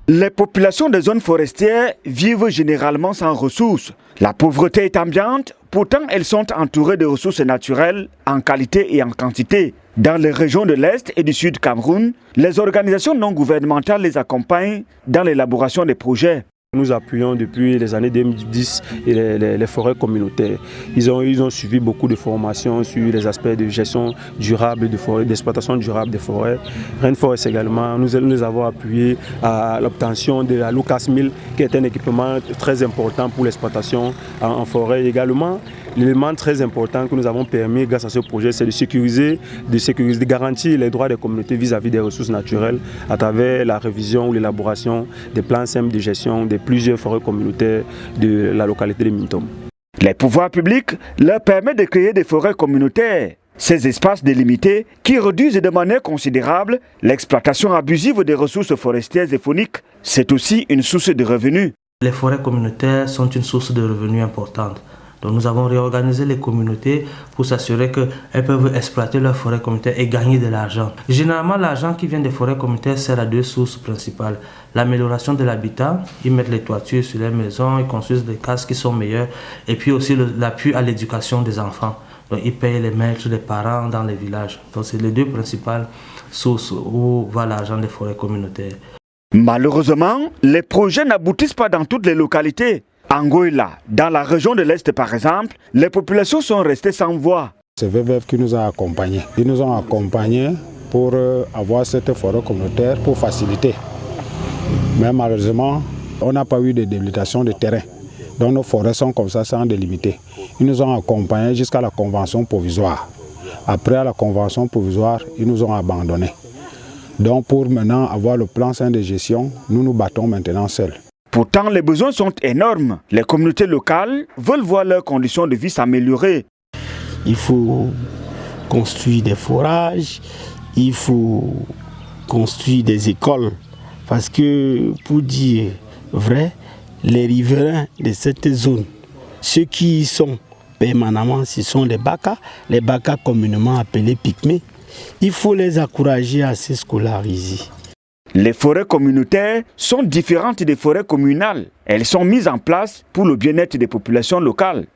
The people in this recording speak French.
Les populations des zones forestières vivent généralement sans ressources. La pauvreté est ambiante, pourtant elles sont entourées de ressources naturelles en qualité et en quantité. Dans les régions de l'Est et du Sud Cameroun, les organisations non gouvernementales les accompagnent dans l'élaboration des projets. Nous appuyons depuis les années 2010 les forêts communautaires. Ils ont suivi beaucoup de formations sur les aspects de gestion durable de forêts, d'exploitation durable des forêts. Rainforest également, nous avons appuyé à l'obtention de la Lucas 1000 qui est un équipement très important pour l'exploitation en forêt également. L'élément très important que nous avons permis grâce à ce projet, c'est de sécuriser, de garantir les droits des communautés vis-à-vis des ressources naturelles à travers la révision ou l'élaboration des plans simples de gestion de plusieurs forêts communautaires de la localité de Mintom. Les pouvoirs publics leur permettent de créer des forêts communautaires. Ces espaces délimités qui réduisent de manière considérable l'exploitation abusive des ressources forestières et fauniques, c'est aussi une source de revenus. Les forêts communautaires sont une source de revenus importante. Donc nous avons réorganisé les communautés pour s'assurer qu'elles peuvent exploiter leurs forêts communautaires et gagner de l'argent. Généralement, l'argent qui vient des forêts communautaires sert à deux sources principales. L'amélioration de l'habitat, ils mettent les toitures sur les maisons, ils construisent des cases qui sont meilleures. Et puis aussi l'appui à l'éducation des enfants. Donc ils payent les maîtres, les parents dans les villages. Donc c'est les deux principales sources où va l'argent des forêts communautaires. Malheureusement, les projets n'aboutissent pas dans toutes les localités. En Goïla, dans la région de l'Est par exemple, les populations sont restées sans voix. C'est VVF qui nous a accompagnés. Ils nous ont accompagnés pour avoir cette forêt communautaire pour faciliter. Mais malheureusement, on n'a pas eu de délimitation de terrain. Donc nos forêts sont comme ça sans délimiter. Ils nous ont accompagnés jusqu'à la convention provisoire. Après la convention provisoire, ils nous ont abandonnés. Donc pour maintenant avoir le plan sain de gestion, nous nous battons maintenant seuls. Pourtant, les besoins sont énormes. Les communautés locales veulent voir leurs conditions de vie s'améliorer. Il faut construire des forages, il faut construire des écoles. Parce que, pour dire vrai, les riverains de cette zone, ceux qui y sont permanemment, ce sont les Baka communément appelés pygmées. Il faut les encourager à se scolariser. Les forêts communautaires sont différentes des forêts communales. Elles sont mises en place pour le bien-être des populations locales.